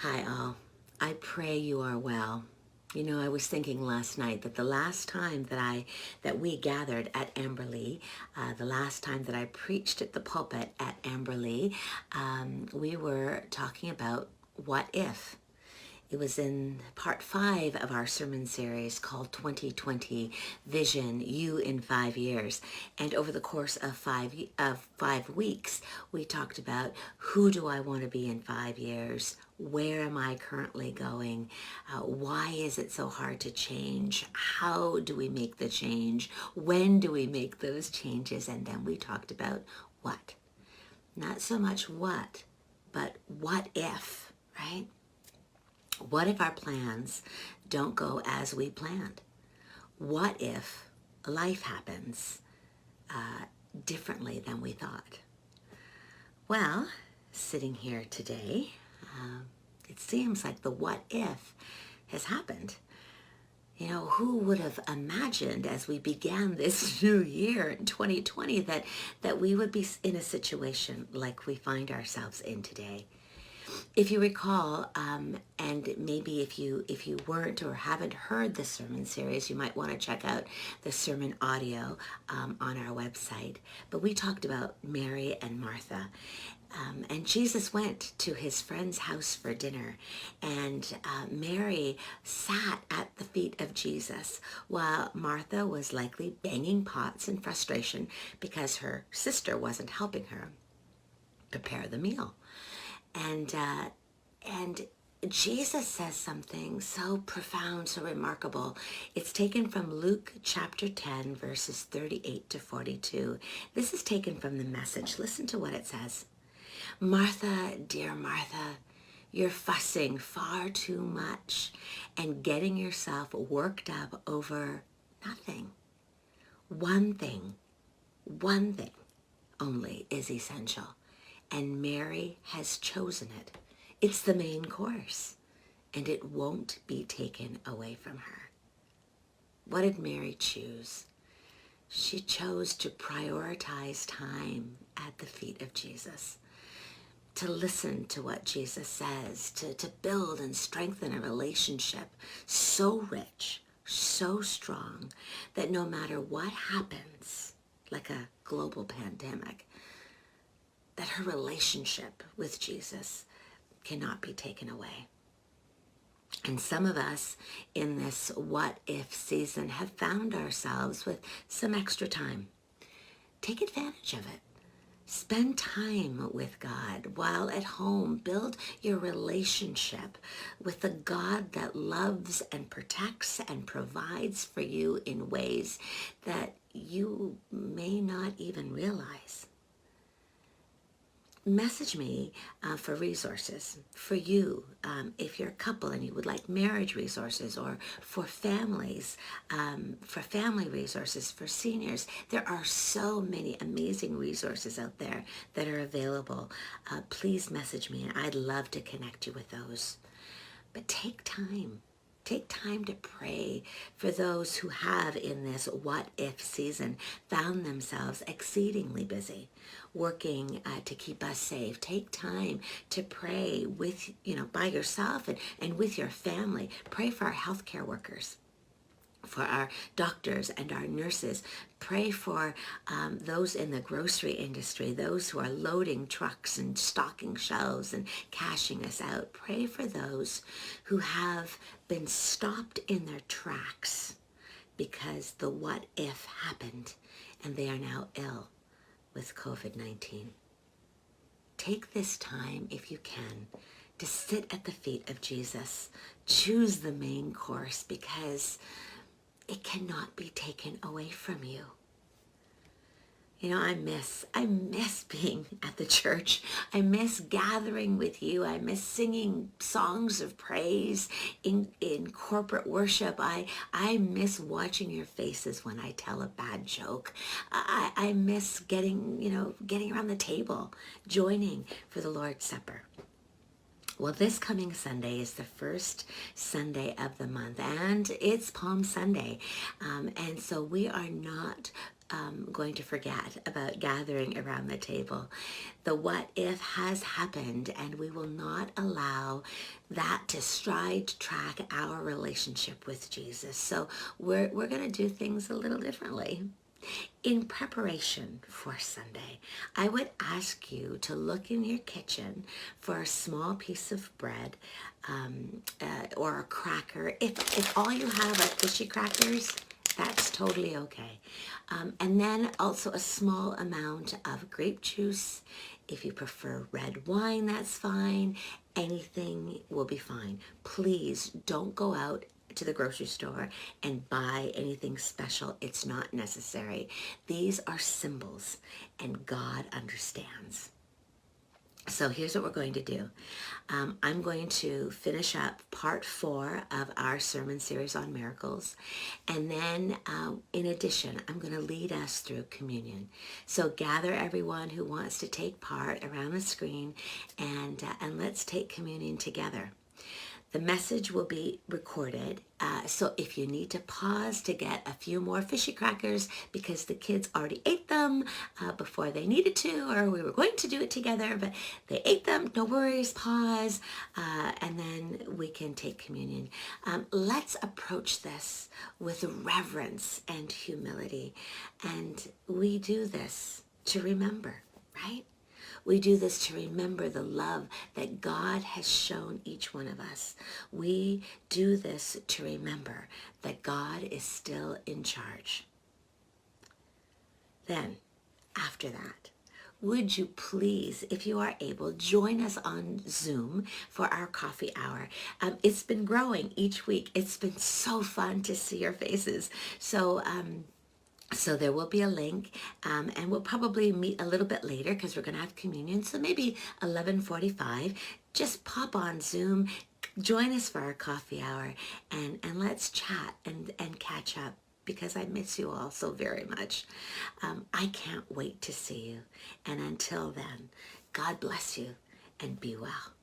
Hi all. I pray you are well. You know, I was thinking last night that the last time that we gathered at Amberlea, the last time that I preached at the pulpit at Amberlea, we were talking about what if. It was in part 5 of our sermon series called 2020 Vision, You in 5 Years. And over the course of 5 weeks, we talked about who do I want to be in 5 years? Where am I currently going? Why is it so hard to change? How do we make the change? When do we make those changes? And then we talked about what? Not so much what, but what if, right? What if our plans don't go as we planned? What if life happens differently than we thought? Well, sitting here today, it seems like the what if has happened. You know, who would have imagined as we began this new year in 2020 that we would be in a situation like we find ourselves in today? If you recall, and maybe if you weren't or haven't heard the sermon series, you might want to check out the sermon audio on our website. But we talked about Mary and Martha. And Jesus went to his friend's house for dinner, and Mary sat at the feet of Jesus while Martha was likely banging pots in frustration because her sister wasn't helping her prepare the meal. And Jesus says something so profound, so remarkable. It's taken from Luke chapter 10, verses 38 to 42. This is taken from the Message. Listen to what it says. Martha, dear Martha, you're fussing far too much and getting yourself worked up over nothing. One thing only is essential. And Mary has chosen it. It's the main course, and it won't be taken away from her. What did Mary choose? She chose to prioritize time at the feet of Jesus, to listen to what Jesus says, to build and strengthen a relationship so rich, so strong, that no matter what happens, like a global pandemic, that her relationship with Jesus cannot be taken away. And some of us in this what if season have found ourselves with some extra time. Take advantage of it. Spend time with God while at home. Build your relationship with the God that loves and protects and provides for you in ways that you may not even realize. Message me for resources for you if you're a couple and you would like marriage resources, or for families, for family resources, for seniors. There are so many amazing resources out there that are available. Please message me, and I'd love to connect you with those. But take time. Take time to pray for those who have, in this what if season, found themselves exceedingly busy, working to keep us safe. Take time to pray with, by yourself and with your family. Pray for our healthcare workers, for our doctors and our nurses. Pray for those in the grocery industry, those who are loading trucks and stocking shelves and cashing us out. Pray for those who have been stopped in their tracks because the what if happened and they are now ill with COVID-19. Take this time, if you can, to sit at the feet of Jesus. Choose the main course, because it cannot be taken away from you. You know, I miss being at the church. I miss gathering with you. I miss singing songs of praise in corporate worship. I miss watching your faces when I tell a bad joke. I miss getting around the table, joining for the Lord's Supper. Well, this coming Sunday is the first Sunday of the month, and it's Palm Sunday. And so we are not going to forget about gathering around the table. The what if has happened, and we will not allow that to sidetrack our relationship with Jesus. So we're going to do things a little differently. In preparation for Sunday, I would ask you to look in your kitchen for a small piece of bread or a cracker. If all you have are fishy crackers, that's totally okay. And then also a small amount of grape juice. If you prefer red wine, that's fine. Anything will be fine. Please don't go out to the grocery store and buy anything special. It's not necessary. These are symbols, and God understands. So here's what we're going to do. I'm going to finish up part 4 of our sermon series on miracles. And then in addition, I'm going to lead us through communion. So gather everyone who wants to take part around the screen, and let's take communion together. The message will be recorded, so if you need to pause to get a few more fishy crackers because the kids already ate them before they needed to, or we were going to do it together, but they ate them, no worries, pause, and then we can take communion. Let's approach this with reverence and humility, and we do this to remember, right? We do this to remember the love that God has shown each one of us. We do this to remember that God is still in charge. Then, after that, would you please, if you are able, join us on Zoom for our coffee hour. It's been growing each week. It's been so fun to see your faces. So there will be a link, and we'll probably meet a little bit later because we're going to have communion. So maybe 11:45. Just pop on Zoom, join us for our coffee hour, and let's chat and catch up because I miss you all so very much. I can't wait to see you. And until then, God bless you and be well.